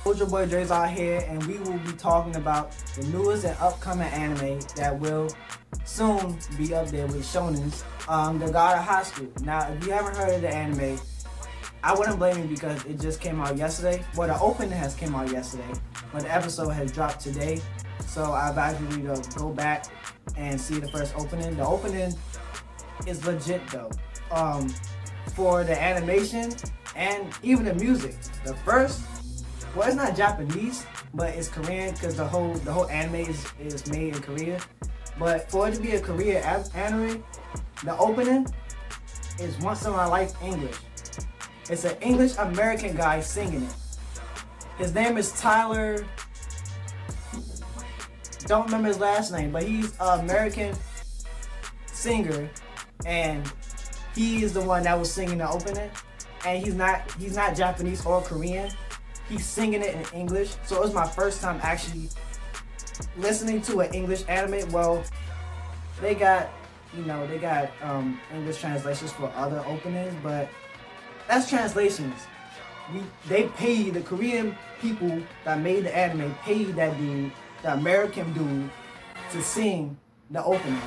Soldier Boy Dre's out here, and we will be talking about the newest and upcoming anime that will soon be up there with shonens. The God of High School. Now, if you haven't heard of the anime, I wouldn't blame you because it just came out yesterday. Well, the opening has came out yesterday, but the episode has dropped today. So I advise you to go back and see the first opening. The opening is legit though. For the animation and even the music. The first, well, it's not Japanese, but it's Korean because the whole anime is made in Korea. But for it to be a Korean anime, the opening is Once in My Life English. It's an English American guy singing it. His name is Tyler. Don't remember his last name, but he's an American singer, and he is the one that was singing the opening. And he's not Japanese or Korean. He's singing it in English. So it was my first time actually listening to an English anime. Well, they got English translations for other openings, but that's translations. They paid the Korean people that made the anime, paid that dude, the American dude, to sing the opening.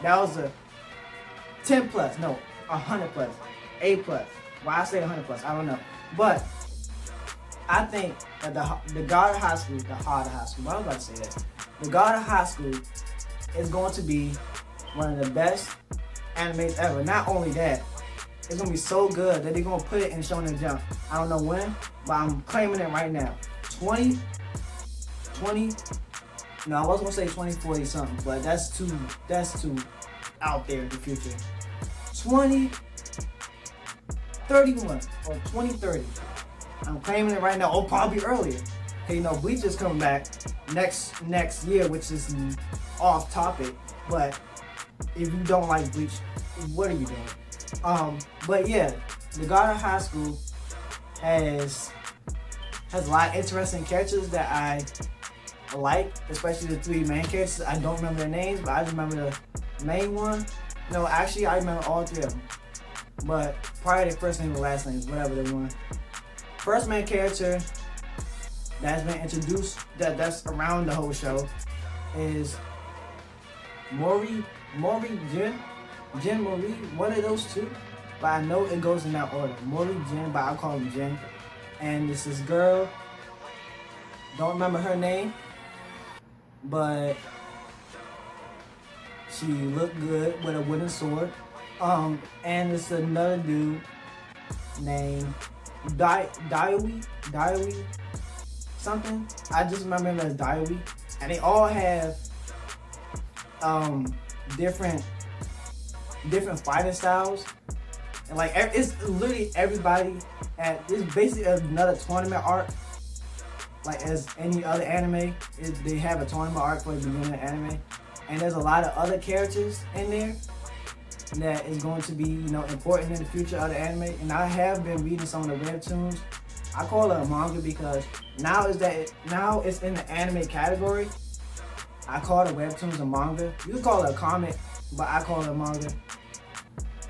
That was a 10 plus, no, 100 plus, A plus. Why I say 100 plus, I don't know. But I think that the God of High School, the Heart of High School, why was I about to say that? The God of High School is going to be one of the best animes ever. Not only that, it's going to be so good that they're going to put it in Shonen Jump. I don't know when, but I'm claiming it right now. 20, no, I was going to say 2040 something, but that's too out there in the future. 2031 or 2030. I'm claiming it right now, or probably earlier. Hey, Bleach is coming back next year, which is off topic, but if you don't like Bleach, what are you doing? But yeah, the God of High School has a lot of interesting characters that I like, especially the three main characters. I don't remember their names, but I just remember the main one. No, actually, I remember all three of them. But probably their first name and last names, whatever they want. First main character that's been introduced, that's around the whole show, is Mori Jin, one of those two. But I know it goes in that order. Mori Jin, but I call him Jin. And this is girl. Don't remember her name, but she looked good with a wooden sword. And it's another dude named Daiwi something. I just remember him as Daiwi. And they all have different fighting styles. And like it's literally everybody it's basically another tournament arc. Like as any other anime, they have a tournament arc for the beginning of the anime. And there's a lot of other characters in there that is going to be, important in the future of the anime. And I have been reading some of the webtoons. I call it a manga because now it's in the anime category. I call the webtoons a manga. You can call it a comic, but I call it a manga.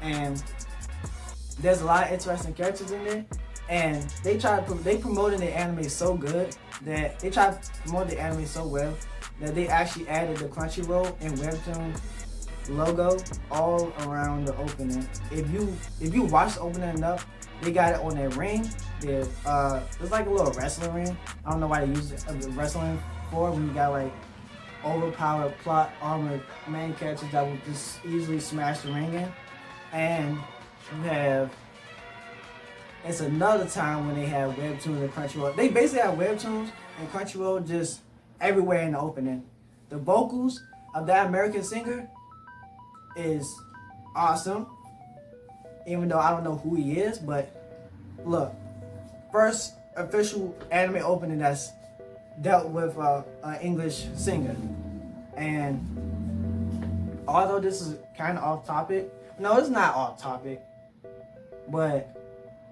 And there's a lot of interesting characters in there. And they promoted the anime so good that they try to promote the anime so well that they actually added the Crunchyroll and Webtoon logo all around the opening. If you watch the opening enough, they got it on their ring. It's like a little wrestling ring. I don't know why they use it wrestling for when you got like overpowered plot armored main characters that will just easily smash the ring in. And you have, it's another time when they have Webtoons and Crunchyroll. They basically have Webtoons and Crunchyroll just everywhere in the opening. The vocals of that American singer is awesome, even though I don't know who he is. But look, first official anime opening that's dealt with an English singer. And although this is kind of off topic, no, it's not off topic, but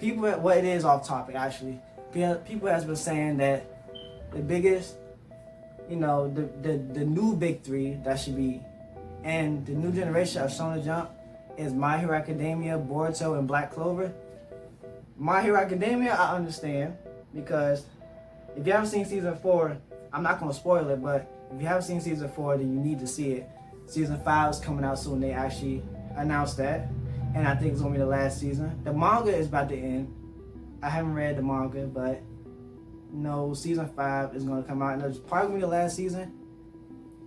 it is off topic actually. People has been saying that the biggest, the new big three that should be, and the new generation of Shonen Jump is My Hero Academia, Boruto, and Black Clover. My Hero Academia, I understand because if you haven't seen season 4, I'm not gonna spoil it, but if you haven't seen season 4, then you need to see it. Season 5 is coming out soon. They actually announced that, and I think it's gonna be the last season. The manga is about to end. I haven't read the manga, but no, season 5 is gonna come out, and it's probably gonna be the last season.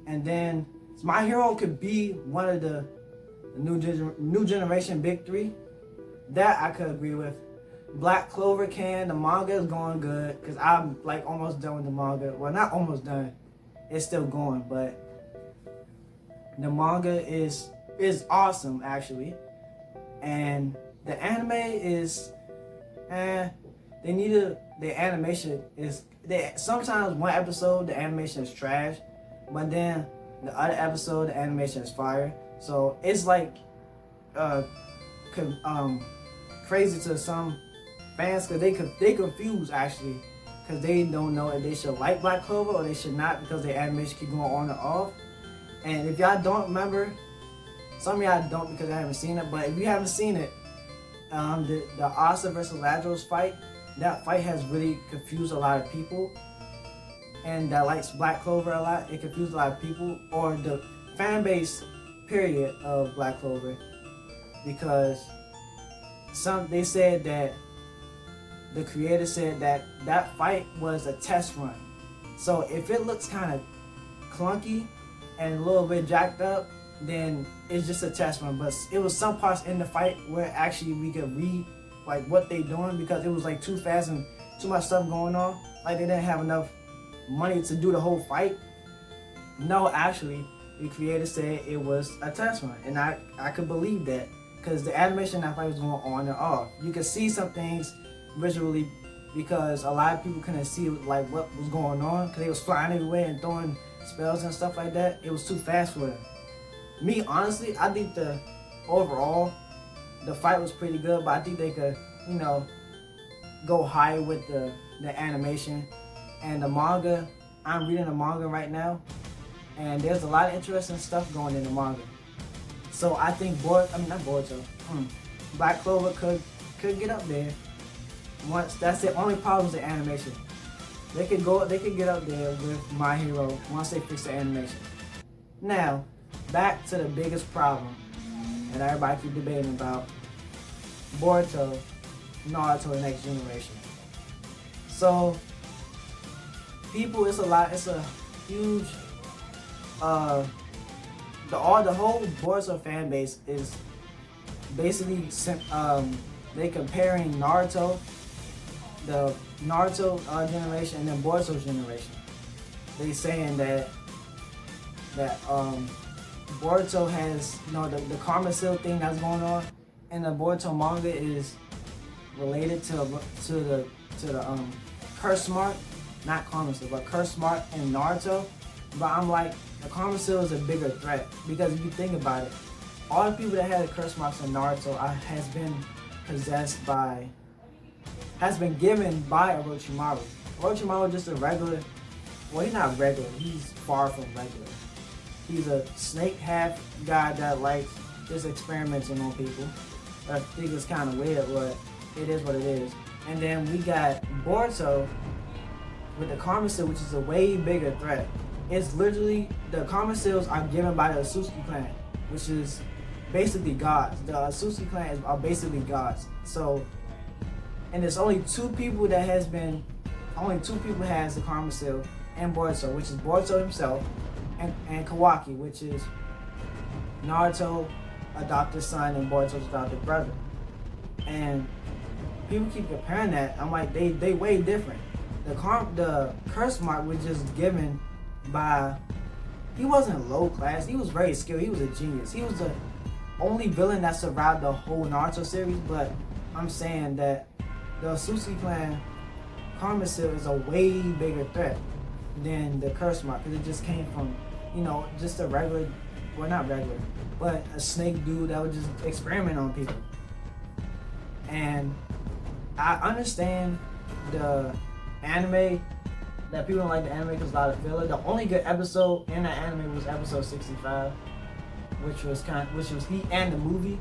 And then My Hero could be one of the new generation big 3. That I could agree with. Black Clover the manga is going good because I'm like almost done with the manga. Well, not almost done. It's still going, but the manga is awesome actually. And the anime is the animation is sometimes one episode the animation is trash, but then the other episode the animation is fire. So it's like crazy to some fans because they confused actually because they don't know if they should like Black Clover or they should not because the animation keep going on and off. And if y'all don't remember, some of y'all don't because I haven't seen it, but if you haven't seen it, the Asa versus Ladros fight, that fight has really confused a lot of people, and that likes Black Clover a lot. It confused a lot of people, or the fan base period of Black Clover, because they said that the creator said that fight was a test run. So if it looks kind of clunky and a little bit jacked up, then it's just a test run. But it was some parts in the fight where actually we could read like what they doing because it was like too fast and too much stuff going on. Like they didn't have enough money to do the whole fight. No, actually, the creator said it was a test run, and I could believe that because the animation of that fight was going on and off. You could see some things visually because a lot of people couldn't see like what was going on because they was flying everywhere and throwing spells and stuff like that. It was too fast for them. Me, honestly, I think overall the fight was pretty good, but I think they could, go higher with the animation and the manga. I'm reading the manga right now, and there's a lot of interesting stuff going in the manga. So I think Black Clover could get up there. That's the only problem with the animation. They could get up there with My Hero once they fix the animation. Now, back to the biggest problem that everybody keep debating about: Boruto, Naruto, the Next Generation. So, it's a huge, the whole Boruto fan base is basically, they comparing Naruto, the Naruto generation, and then Boruto's generation. They saying that Boruto has, the Karma Seal thing that's going on, and the Boruto manga is related to the Curse Mark, not Karma Seal, but Curse Mark and Naruto. But I'm like, the Karma Seal is a bigger threat because if you think about it, all the people that had the Curse Marks in Naruto has been given by Orochimaru. Orochimaru is just a regular, well, he's not regular, he's far from regular. He's a snake half guy that likes just experimenting on people. I think it's kind of weird, but it is what it is. And then we got Boruto with the Karma Seal, which is a way bigger threat. It's literally, the Karma Seals are given by the Asusuki clan, which is basically gods. The Asusuki clan are basically gods. So, and there's only two people has the Karma Seal, and Boruto, which is Boruto himself, and Kawaki, which is Naruto adopted son and Boruto's adopted brother. And people keep comparing that. I'm like, they way different. The Curse Mark was just given by, he wasn't low class, he was very skilled, he was a genius. He was the only villain that survived the whole Naruto series, but I'm saying that the Asusuki clan Karma Seal is a way bigger threat than the Curse Mark because it just came from, just a regular, well, not regular, but a snake dude that would just experiment on people. And I understand the anime, that people don't like the anime because a lot of filler. The only good episode in the anime was episode 65, which was he and the movie.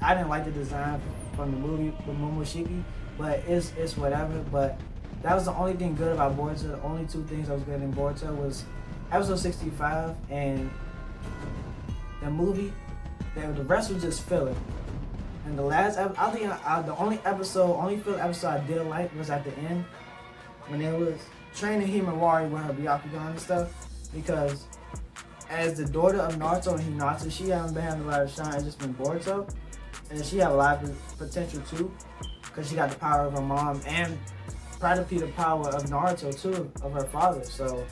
I didn't like the design from the movie with Momoshiki, but it's whatever. But that was the only thing good about Boruto. The only two things I was good in Boruto was episode 65 and the movie. The rest was just filler. And the last, I think the only filler episode I did like was at the end when it was training Himawari with her Byakugan and stuff. Because as the daughter of Naruto and Hinata, she hasn't been having a lot of shine. It's just been Boruto, and she had a lot of potential too, because she got the power of her mom and practically the power of Naruto too, of her father. So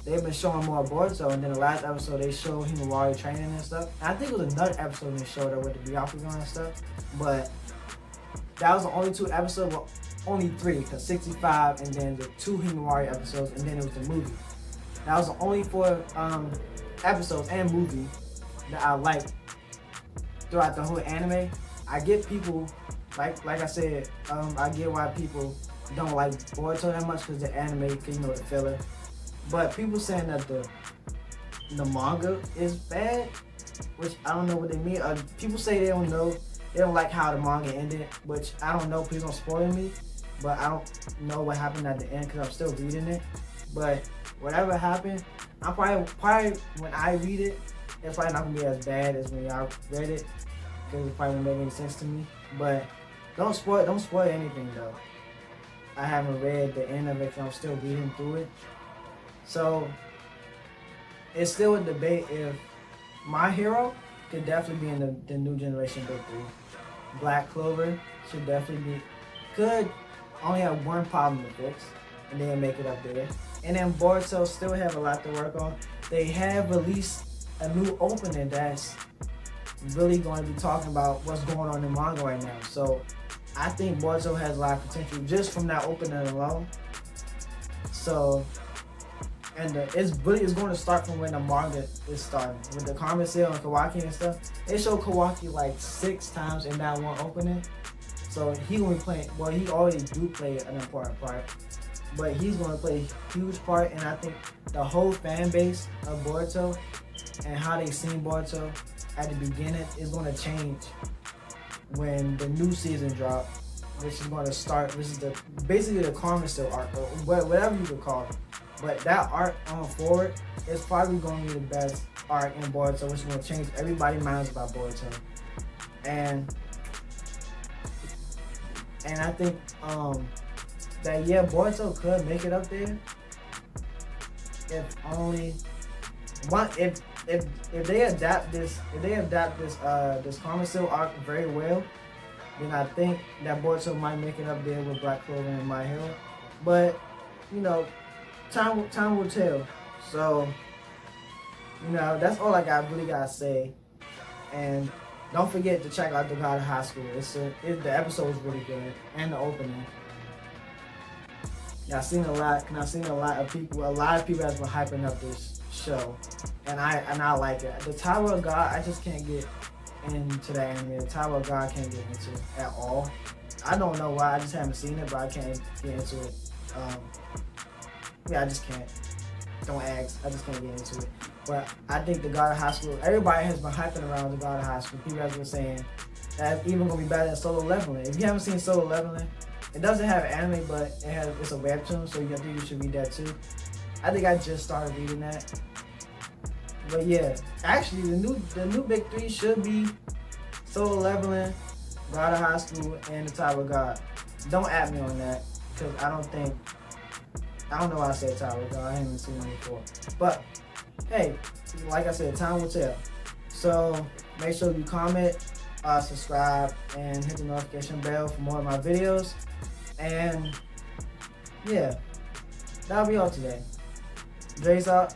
they've been showing more of Boruto, and then the last episode they showed Himawari training and stuff. And I think it was another episode they showed her with the Byakugan and stuff. But that was the only two episodes, well, only three, because 65 and then the two Himawari episodes, and then it was the movie. That was the only four episodes and movie that I liked throughout the whole anime. I get people, like I said, I get why people don't like Boruto that much because the anime, the filler. But people saying that the manga is bad, which I don't know what they mean. People say they don't know, they don't like how the manga ended, which I don't know. Please don't spoil me. But I don't know what happened at the end because I'm still reading it. But whatever happened, I'm probably when I read it, it's probably not gonna be as bad as when y'all read it because it probably won't make any sense to me. But don't spoil anything though. I haven't read the end of it because I'm still reading through it. So it's still a debate if My Hero could definitely be in the new generation Big 3. Black Clover should definitely be, could only have one problem to fix and then make it up there. And then Boruto still have a lot to work on. They have released a new opening that's really going to be talking about what's going on in manga right now. So I think Boruto has a lot of potential just from that opening alone. So, and it's going to start from when the manga is starting. With the Karma Seal and Kawaki and stuff, they show Kawaki like 6 times in that one opening. So he gonna be playing, well, he already do play an important part, but he's gonna play a huge part. And I think the whole fan base of Boruto and how they seen Boruto at the beginning is gonna change when the new season drop, which is gonna start, which is basically the Karma Seal arc, or whatever you could call it. But that arc on forward is probably gonna be the best arc in Boruto, which is gonna change everybody's minds about Boruto. And I think that Boruto could make it up there if only one, if they adapt this Karma Seal arc very well, then I think that Boruto might make it up there with Black Clover and My Hero. But time will tell. So that's all I really gotta say. And don't forget to check out The God of High School. The episode is really good, and the opening. Yeah, I've seen a lot of people. A lot of people have been hyping up this show, and I like it. The Tower of God, I just can't get into that anime. The Tower of God, I can't get into at all. I don't know why. I just haven't seen it, but I can't get into it. I just can't. Don't ask. I just can't get into it. But I think The God of High School, everybody has been hyping around The God of High School. People have been saying that's even going to be better than Solo Leveling. If you haven't seen Solo Leveling, it doesn't have anime, but it's a webtoon, so I think you should read that too. I think I just started reading that. But yeah, actually the new Big 3 should be Solo Leveling, God of High School, and The Tower of God. Don't at me on that, because I don't know why I said Tower of God. I haven't seen it before. But hey, like I said, time will tell. So make sure you comment, subscribe, and hit the notification bell for more of my videos. And yeah, that'll be all today. Dre's out.